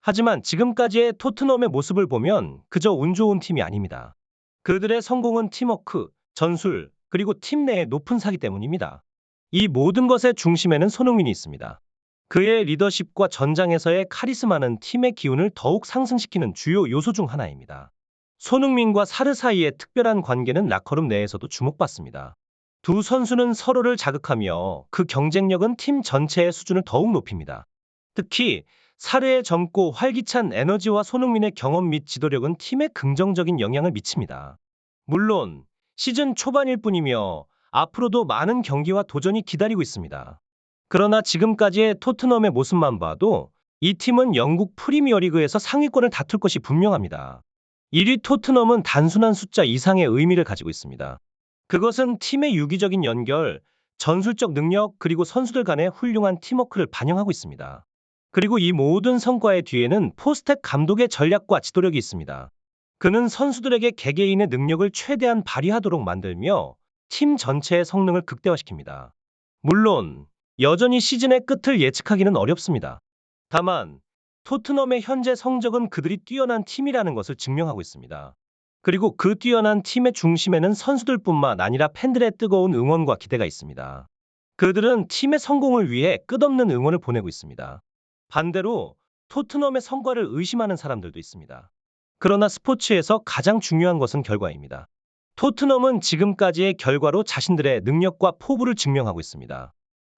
하지만 지금까지의 토트넘의 모습을 보면 그저 운 좋은 팀이 아닙니다. 그들의 성공은 팀워크, 전술, 그리고 팀 내의 높은 사기 때문입니다. 이 모든 것의 중심에는 손흥민이 있습니다. 그의 리더십과 전장에서의 카리스마는 팀의 기운을 더욱 상승시키는 주요 요소 중 하나입니다. 손흥민과 사르 사이의 특별한 관계는 라커룸 내에서도 주목받습니다. 두 선수는 서로를 자극하며 그 경쟁력은 팀 전체의 수준을 더욱 높입니다. 특히 사르의 젊고 활기찬 에너지와 손흥민의 경험 및 지도력은 팀에 긍정적인 영향을 미칩니다. 물론 시즌 초반일 뿐이며 앞으로도 많은 경기와 도전이 기다리고 있습니다. 그러나 지금까지의 토트넘의 모습만 봐도 이 팀은 영국 프리미어리그에서 상위권을 다툴 것이 분명합니다. 1위 토트넘은 단순한 숫자 이상의 의미를 가지고 있습니다. 그것은 팀의 유기적인 연결, 전술적 능력, 그리고 선수들 간의 훌륭한 팀워크를 반영하고 있습니다. 그리고 이 모든 성과의 뒤에는 포스텍 감독의 전략과 지도력이 있습니다. 그는 선수들에게 개개인의 능력을 최대한 발휘하도록 만들며 팀 전체의 성능을 극대화시킵니다. 물론 여전히 시즌의 끝을 예측하기는 어렵습니다. 다만 토트넘의 현재 성적은 그들이 뛰어난 팀이라는 것을 증명하고 있습니다. 그리고 그 뛰어난 팀의 중심에는 선수들뿐만 아니라 팬들의 뜨거운 응원과 기대가 있습니다. 그들은 팀의 성공을 위해 끝없는 응원을 보내고 있습니다. 반대로 토트넘의 성과를 의심하는 사람들도 있습니다. 그러나 스포츠에서 가장 중요한 것은 결과입니다. 토트넘은 지금까지의 결과로 자신들의 능력과 포부를 증명하고 있습니다.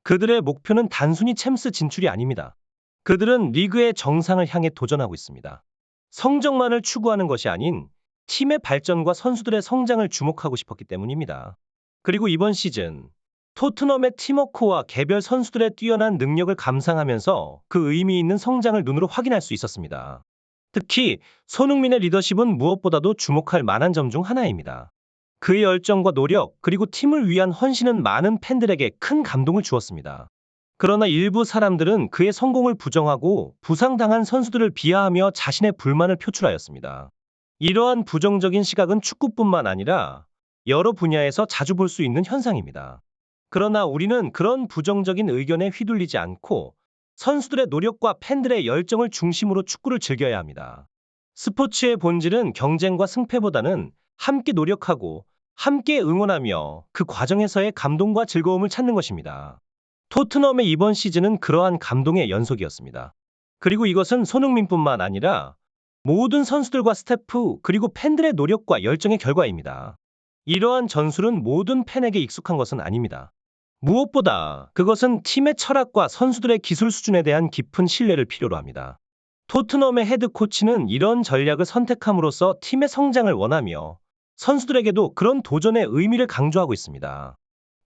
그들의 목표는 단순히 챔스 진출이 아닙니다. 그들은 리그의 정상을 향해 도전하고 있습니다. 성적만을 추구하는 것이 아닌 팀의 발전과 선수들의 성장을 주목하고 싶었기 때문입니다. 그리고 이번 시즌 토트넘의 팀워크와 개별 선수들의 뛰어난 능력을 감상하면서 그 의미 있는 성장을 눈으로 확인할 수 있었습니다. 특히 손흥민의 리더십은 무엇보다도 주목할 만한 점 중 하나입니다. 그의 열정과 노력, 그리고 팀을 위한 헌신은 많은 팬들에게 큰 감동을 주었습니다. 그러나 일부 사람들은 그의 성공을 부정하고 부상당한 선수들을 비하하며 자신의 불만을 표출하였습니다. 이러한 부정적인 시각은 축구뿐만 아니라 여러 분야에서 자주 볼 수 있는 현상입니다. 그러나 우리는 그런 부정적인 의견에 휘둘리지 않고 선수들의 노력과 팬들의 열정을 중심으로 축구를 즐겨야 합니다. 스포츠의 본질은 경쟁과 승패보다는 함께 노력하고 함께 응원하며 그 과정에서의 감동과 즐거움을 찾는 것입니다. 토트넘의 이번 시즌은 그러한 감동의 연속이었습니다. 그리고 이것은 손흥민뿐만 아니라 모든 선수들과 스태프 그리고 팬들의 노력과 열정의 결과입니다. 이러한 전술은 모든 팬에게 익숙한 것은 아닙니다. 무엇보다 그것은 팀의 철학과 선수들의 기술 수준에 대한 깊은 신뢰를 필요로 합니다. 토트넘의 헤드 코치는 이런 전략을 선택함으로써 팀의 성장을 원하며 선수들에게도 그런 도전의 의미를 강조하고 있습니다.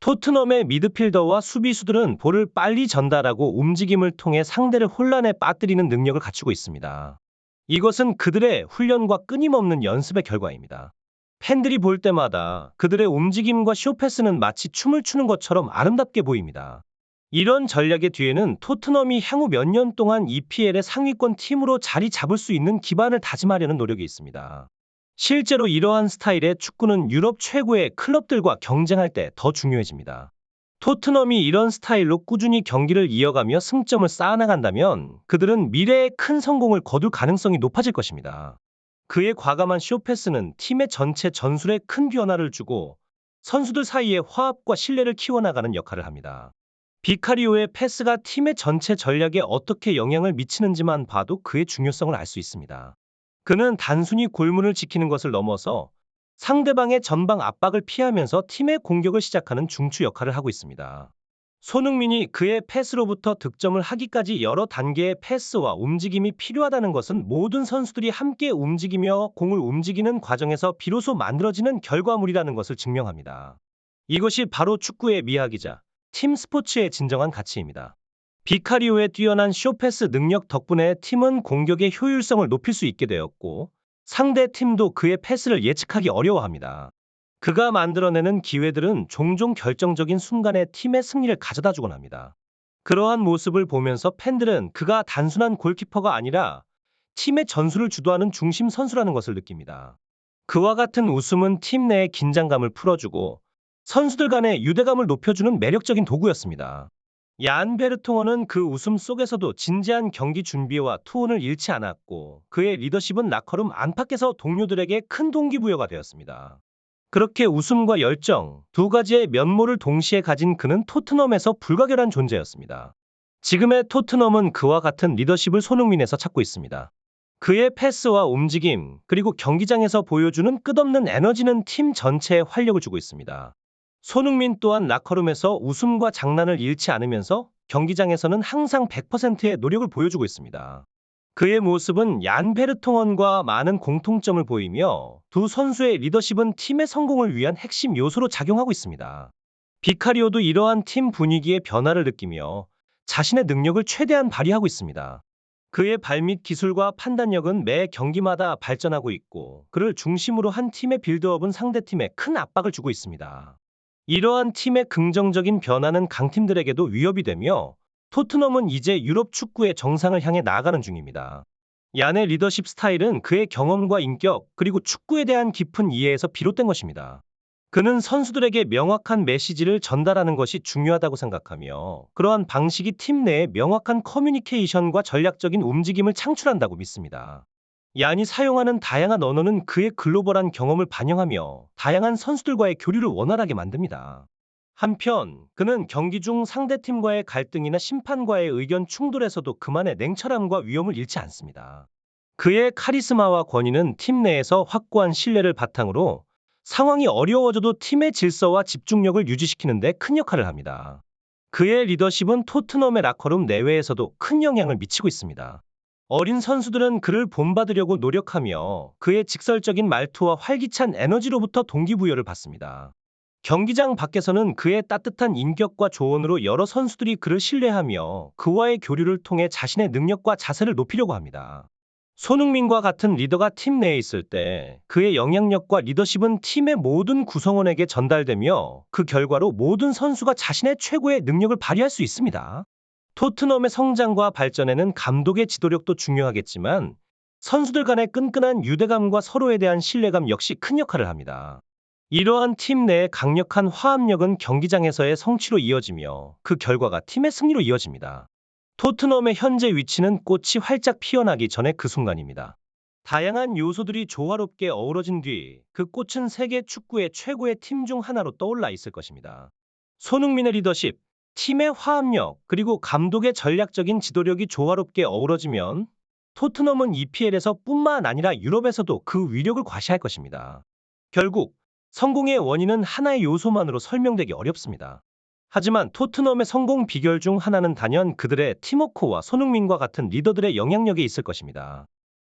토트넘의 미드필더와 수비수들은 볼을 빨리 전달하고 움직임을 통해 상대를 혼란에 빠뜨리는 능력을 갖추고 있습니다. 이것은 그들의 훈련과 끊임없는 연습의 결과입니다. 팬들이 볼 때마다 그들의 움직임과 쇼패스는 마치 춤을 추는 것처럼 아름답게 보입니다. 이런 전략의 뒤에는 토트넘이 향후 몇 년 동안 EPL의 상위권 팀으로 자리 잡을 수 있는 기반을 다짐하려는 노력이 있습니다. 실제로 이러한 스타일의 축구는 유럽 최고의 클럽들과 경쟁할 때 더 중요해집니다. 토트넘이 이런 스타일로 꾸준히 경기를 이어가며 승점을 쌓아나간다면 그들은 미래에 큰 성공을 거둘 가능성이 높아질 것입니다. 그의 과감한 쇼패스는 팀의 전체 전술에 큰 변화를 주고 선수들 사이의 화합과 신뢰를 키워나가는 역할을 합니다. 비카리오의 패스가 팀의 전체 전략에 어떻게 영향을 미치는지만 봐도 그의 중요성을 알 수 있습니다. 그는 단순히 골문을 지키는 것을 넘어서 상대방의 전방 압박을 피하면서 팀의 공격을 시작하는 중추 역할을 하고 있습니다. 손흥민이 그의 패스로부터 득점을 하기까지 여러 단계의 패스와 움직임이 필요하다는 것은 모든 선수들이 함께 움직이며 공을 움직이는 과정에서 비로소 만들어지는 결과물이라는 것을 증명합니다. 이것이 바로 축구의 미학이자 팀 스포츠의 진정한 가치입니다. 비카리오의 뛰어난 쇼패스 능력 덕분에 팀은 공격의 효율성을 높일 수 있게 되었고 상대 팀도 그의 패스를 예측하기 어려워합니다. 그가 만들어내는 기회들은 종종 결정적인 순간에 팀의 승리를 가져다 주곤 합니다. 그러한 모습을 보면서 팬들은 그가 단순한 골키퍼가 아니라 팀의 전술을 주도하는 중심 선수라는 것을 느낍니다. 그와 같은 웃음은 팀 내의 긴장감을 풀어주고 선수들 간의 유대감을 높여주는 매력적인 도구였습니다. 얀 베르통어는 그 웃음 속에서도 진지한 경기 준비와 투혼을 잃지 않았고 그의 리더십은 라커룸 안팎에서 동료들에게 큰 동기부여가 되었습니다. 그렇게 웃음과 열정 두 가지의 면모를 동시에 가진 그는 토트넘에서 불가결한 존재였습니다. 지금의 토트넘은 그와 같은 리더십을 손흥민에서 찾고 있습니다. 그의 패스와 움직임, 그리고 경기장에서 보여주는 끝없는 에너지는 팀 전체에 활력을 주고 있습니다. 손흥민 또한 라커룸에서 웃음과 장난을 잃지 않으면서 경기장에서는 항상 100%의 노력을 보여주고 있습니다. 그의 모습은 얀 베르통원과 많은 공통점을 보이며 두 선수의 리더십은 팀의 성공을 위한 핵심 요소로 작용하고 있습니다. 비카리오도 이러한 팀 분위기의 변화를 느끼며 자신의 능력을 최대한 발휘하고 있습니다. 그의 발밑 기술과 판단력은 매 경기마다 발전하고 있고 그를 중심으로 한 팀의 빌드업은 상대팀에 큰 압박을 주고 있습니다. 이러한 팀의 긍정적인 변화는 강팀들에게도 위협이 되며 토트넘은 이제 유럽 축구의 정상을 향해 나아가는 중입니다. 얀의 리더십 스타일은 그의 경험과 인격 그리고 축구에 대한 깊은 이해에서 비롯된 것입니다. 그는 선수들에게 명확한 메시지를 전달하는 것이 중요하다고 생각하며 그러한 방식이 팀 내에 명확한 커뮤니케이션과 전략적인 움직임을 창출한다고 믿습니다. 얀이 사용하는 다양한 언어는 그의 글로벌한 경험을 반영하며 다양한 선수들과의 교류를 원활하게 만듭니다. 한편 그는 경기 중 상대팀과의 갈등이나 심판과의 의견 충돌에서도 그만의 냉철함과 위엄을 잃지 않습니다. 그의 카리스마와 권위는 팀 내에서 확고한 신뢰를 바탕으로 상황이 어려워져도 팀의 질서와 집중력을 유지시키는 데 큰 역할을 합니다. 그의 리더십은 토트넘의 라커룸 내외에서도 큰 영향을 미치고 있습니다. 어린 선수들은 그를 본받으려고 노력하며 그의 직설적인 말투와 활기찬 에너지로부터 동기부여를 받습니다. 경기장 밖에서는 그의 따뜻한 인격과 조언으로 여러 선수들이 그를 신뢰하며 그와의 교류를 통해 자신의 능력과 자세를 높이려고 합니다. 손흥민과 같은 리더가 팀 내에 있을 때 그의 영향력과 리더십은 팀의 모든 구성원에게 전달되며 그 결과로 모든 선수가 자신의 최고의 능력을 발휘할 수 있습니다. 토트넘의 성장과 발전에는 감독의 지도력도 중요하겠지만 선수들 간의 끈끈한 유대감과 서로에 대한 신뢰감 역시 큰 역할을 합니다. 이러한 팀 내의 강력한 화합력은 경기장에서의 성취로 이어지며 그 결과가 팀의 승리로 이어집니다. 토트넘의 현재 위치는 꽃이 활짝 피어나기 전의 그 순간입니다. 다양한 요소들이 조화롭게 어우러진 뒤 그 꽃은 세계 축구의 최고의 팀 중 하나로 떠올라 있을 것입니다. 손흥민의 리더십, 팀의 화합력, 그리고 감독의 전략적인 지도력이 조화롭게 어우러지면 토트넘은 EPL에서 뿐만 아니라 유럽에서도 그 위력을 과시할 것입니다. 결국 성공의 원인은 하나의 요소만으로 설명되기 어렵습니다. 하지만 토트넘의 성공 비결 중 하나는 단연 그들의 팀워크와 손흥민과 같은 리더들의 영향력에 있을 것입니다.